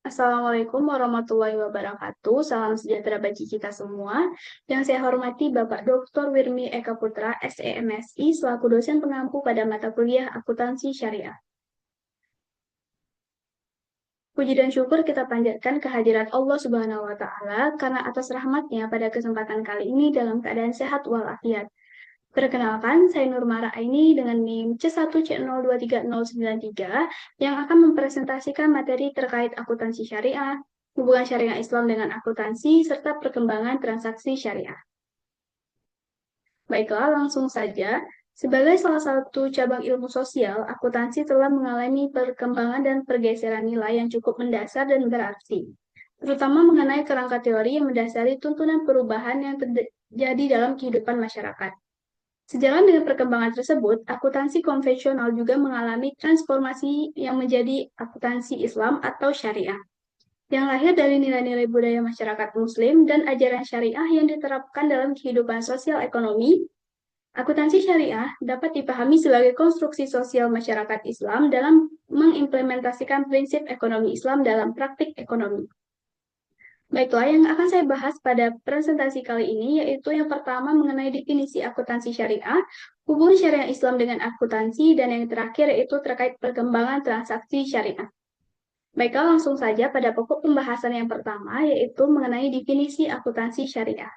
Assalamualaikum warahmatullahi wabarakatuh. Salam sejahtera bagi kita semua. Yang saya hormati Bapak Dr. Wirmi Eka Putra, SEMSI, selaku dosen pengampu pada mata kuliah Akuntansi Syariah. Puji dan syukur kita panjatkan kehadirat Allah Subhanahu wa Ta'ala karena atas rahmatnya pada kesempatan kali ini dalam keadaan sehat walafiat. Perkenalkan, saya Nurmara Aini dengan NIM C1C023093 yang akan mempresentasikan materi terkait akuntansi syariah, hubungan syariah Islam dengan akuntansi, serta perkembangan transaksi syariah. Baiklah, langsung saja. Sebagai salah satu cabang ilmu sosial, akuntansi telah mengalami perkembangan dan pergeseran nilai yang cukup mendasar dan berarti, terutama mengenai kerangka teori yang mendasari tuntunan perubahan yang terjadi dalam kehidupan masyarakat. Sejalan dengan perkembangan tersebut, akuntansi konvensional juga mengalami transformasi yang menjadi akuntansi Islam atau syariah, yang lahir dari nilai-nilai budaya masyarakat Muslim dan ajaran syariah yang diterapkan dalam kehidupan sosial ekonomi. Akuntansi syariah dapat dipahami sebagai konstruksi sosial masyarakat Islam dalam mengimplementasikan prinsip ekonomi Islam dalam praktik ekonomi. Baiklah, yang akan saya bahas pada presentasi kali ini yaitu yang pertama mengenai definisi akuntansi syariah, hubungan syariah Islam dengan akuntansi, dan yang terakhir yaitu terkait perkembangan transaksi syariah. Baiklah, langsung saja pada pokok pembahasan yang pertama yaitu mengenai definisi akuntansi syariah.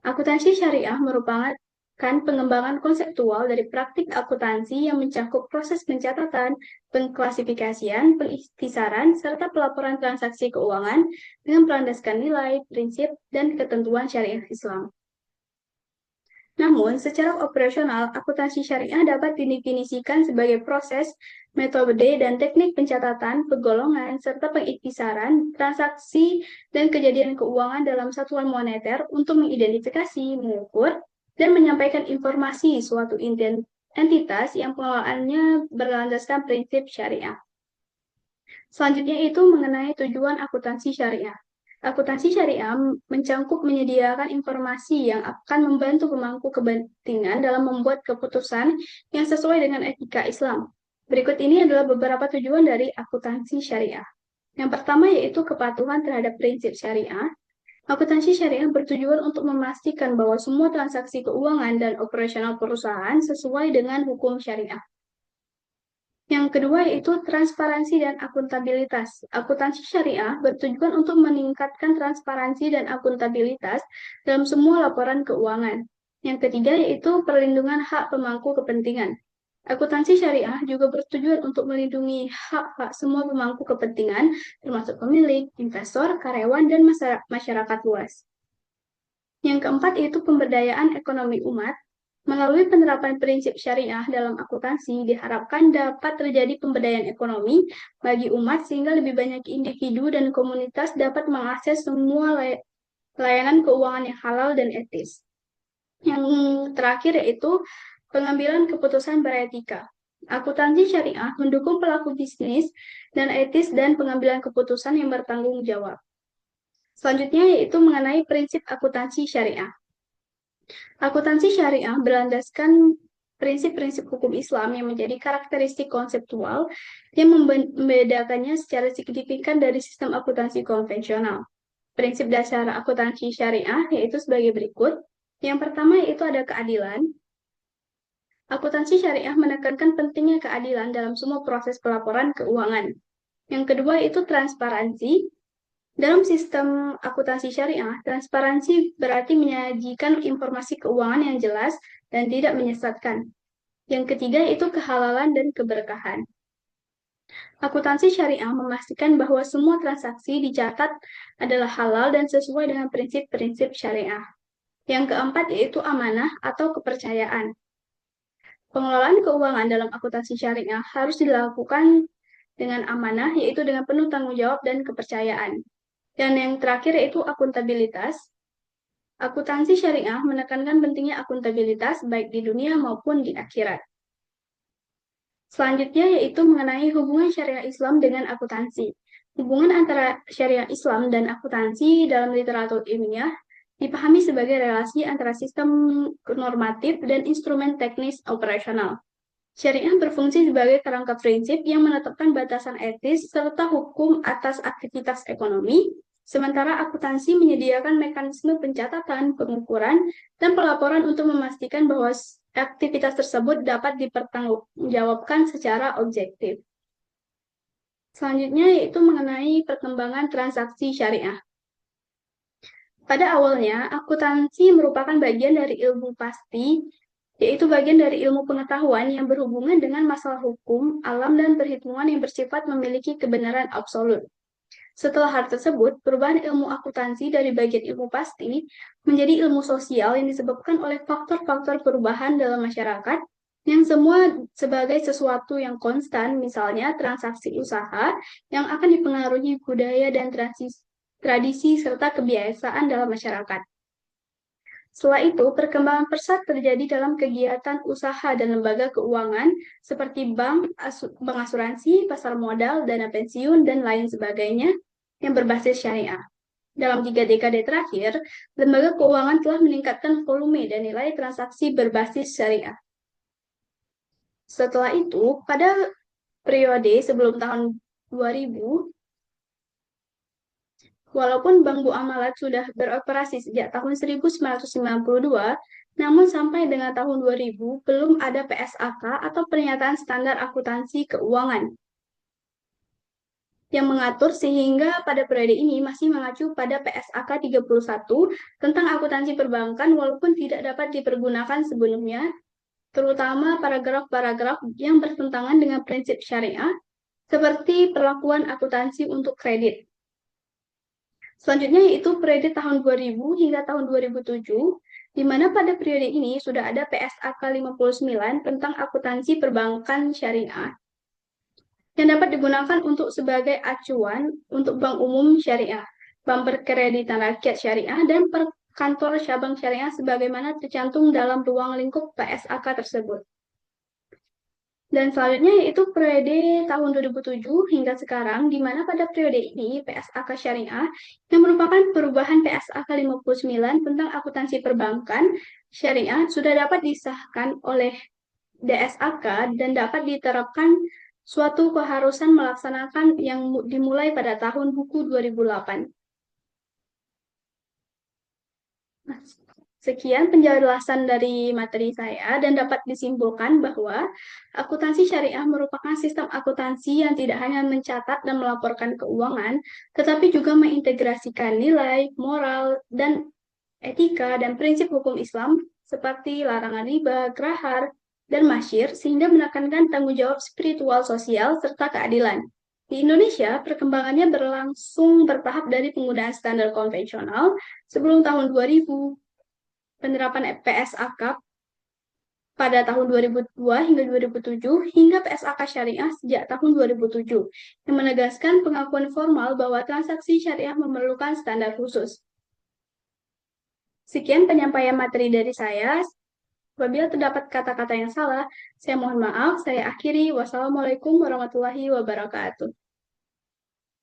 Akuntansi syariah merupakan pengembangan konseptual dari praktik akuntansi yang mencakup proses pencatatan, pengklasifikasian, pengikhtisaran, serta pelaporan transaksi keuangan dengan berlandaskan nilai, prinsip, dan ketentuan syariah Islam. Namun, secara operasional, akuntansi syariah dapat didefinisikan sebagai proses, metode, dan teknik pencatatan, penggolongan, serta pengikhtisaran, transaksi, dan kejadian keuangan dalam satuan moneter untuk mengidentifikasi, mengukur, dan menyampaikan informasi suatu entitas yang pengelolaannya berlandaskan prinsip syariah. Selanjutnya itu mengenai tujuan akuntansi syariah. Akuntansi syariah mencangkup menyediakan informasi yang akan membantu pemangku kepentingan dalam membuat keputusan yang sesuai dengan etika Islam. Berikut ini adalah beberapa tujuan dari akuntansi syariah. Yang pertama yaitu kepatuhan terhadap prinsip syariah. Akuntansi syariah bertujuan untuk memastikan bahwa semua transaksi keuangan dan operasional perusahaan sesuai dengan hukum syariah. Yang kedua yaitu transparansi dan akuntabilitas. Akuntansi syariah bertujuan untuk meningkatkan transparansi dan akuntabilitas dalam semua laporan keuangan. Yang ketiga yaitu perlindungan hak pemangku kepentingan. Akuntansi syariah juga bertujuan untuk melindungi hak-hak semua pemangku kepentingan, termasuk pemilik, investor, karyawan, dan masyarakat luas. Yang keempat yaitu pemberdayaan ekonomi umat. Melalui penerapan prinsip syariah dalam akuntansi, diharapkan dapat terjadi pemberdayaan ekonomi bagi umat sehingga lebih banyak individu dan komunitas dapat mengakses semua layanan keuangan yang halal dan etis. Yang terakhir yaitu pengambilan keputusan beretika. Akuntansi syariah mendukung pelaku bisnis dan etis dan pengambilan keputusan yang bertanggung jawab. Selanjutnya yaitu mengenai prinsip akuntansi syariah. Akuntansi syariah berlandaskan prinsip-prinsip hukum Islam yang menjadi karakteristik konseptual yang membedakannya secara signifikan dari sistem akuntansi konvensional. Prinsip dasar akuntansi syariah yaitu sebagai berikut. Yang pertama yaitu ada keadilan. Akuntansi syariah menekankan pentingnya keadilan dalam semua proses pelaporan keuangan. Yang kedua yaitu transparansi. Dalam sistem akuntansi syariah, transparansi berarti menyajikan informasi keuangan yang jelas dan tidak menyesatkan. Yang ketiga itu kehalalan dan keberkahan. Akuntansi syariah memastikan bahwa semua transaksi dicatat adalah halal dan sesuai dengan prinsip-prinsip syariah. Yang keempat yaitu amanah atau kepercayaan. Pengelolaan keuangan dalam akuntansi syariah harus dilakukan dengan amanah, yaitu dengan penuh tanggung jawab dan kepercayaan. Dan yang terakhir yaitu akuntabilitas. Akuntansi syariah menekankan pentingnya akuntabilitas baik di dunia maupun di akhirat. Selanjutnya yaitu mengenai hubungan syariah Islam dengan akuntansi. Hubungan antara syariah Islam dan akuntansi dalam literatur ilmiah dipahami sebagai relasi antara sistem normatif dan instrumen teknis operasional. Syariah berfungsi sebagai kerangka prinsip yang menetapkan batasan etis serta hukum atas aktivitas ekonomi, sementara akuntansi menyediakan mekanisme pencatatan, pengukuran, dan pelaporan untuk memastikan bahwa aktivitas tersebut dapat dipertanggungjawabkan secara objektif. Selanjutnya yaitu mengenai perkembangan transaksi syariah. Pada awalnya, akuntansi merupakan bagian dari ilmu pasti, yaitu bagian dari ilmu pengetahuan yang berhubungan dengan masalah hukum, alam, dan perhitungan yang bersifat memiliki kebenaran absolut. Setelah hal tersebut, perubahan ilmu akuntansi dari bagian ilmu pasti menjadi ilmu sosial yang disebabkan oleh faktor-faktor perubahan dalam masyarakat yang semua sebagai sesuatu yang konstan, misalnya transaksi usaha yang akan dipengaruhi budaya dan tradisi serta kebiasaan dalam masyarakat. Setelah itu, perkembangan pesat terjadi dalam kegiatan usaha dan lembaga keuangan seperti bank, bank asuransi, pasar modal, dana pensiun, dan lain sebagainya yang berbasis syariah. Dalam 3 dekade terakhir, lembaga keuangan telah meningkatkan volume dan nilai transaksi berbasis syariah. Setelah itu, pada periode sebelum tahun 2000, walaupun Bank Muamalat sudah beroperasi sejak tahun 1992, namun sampai dengan tahun 2000 belum ada PSAK atau pernyataan standar akuntansi keuangan yang mengatur sehingga pada periode ini masih mengacu pada PSAK 31 tentang akuntansi perbankan walaupun tidak dapat dipergunakan sebelumnya, terutama paragraf-paragraf yang bertentangan dengan prinsip syariah seperti perlakuan akuntansi untuk kredit. Selanjutnya yaitu periode tahun 2000 hingga tahun 2007, di mana pada periode ini sudah ada PSAK 59 tentang akuntansi perbankan syariah yang dapat digunakan untuk sebagai acuan untuk bank umum syariah, bank perkreditan rakyat syariah, dan kantor cabang syariah sebagaimana tercantum dalam ruang lingkup PSAK tersebut. Dan selanjutnya yaitu periode tahun 2007 hingga sekarang, di mana pada periode ini PSAK Syariah yang merupakan perubahan PSAK 59 tentang akuntansi perbankan syariah sudah dapat disahkan oleh DSAK dan dapat diterapkan suatu keharusan melaksanakan yang dimulai pada tahun buku 2008. Nah, sekian penjelasan dari materi saya dan dapat disimpulkan bahwa akuntansi syariah merupakan sistem akuntansi yang tidak hanya mencatat dan melaporkan keuangan, tetapi juga mengintegrasikan nilai, moral, dan etika dan prinsip hukum Islam seperti larangan riba, grahar, dan masyir sehingga menekankan tanggung jawab spiritual sosial serta keadilan. Di Indonesia, perkembangannya berlangsung bertahap dari penggunaan standar konvensional sebelum tahun 2000, penerapan PSAK pada tahun 2002 hingga 2007, hingga PSAK Syariah sejak tahun 2007, yang menegaskan pengakuan formal bahwa transaksi syariah memerlukan standar khusus. Sekian penyampaian materi dari saya. Apabila terdapat kata-kata yang salah, saya mohon maaf. Saya akhiri. Wassalamualaikum warahmatullahi wabarakatuh.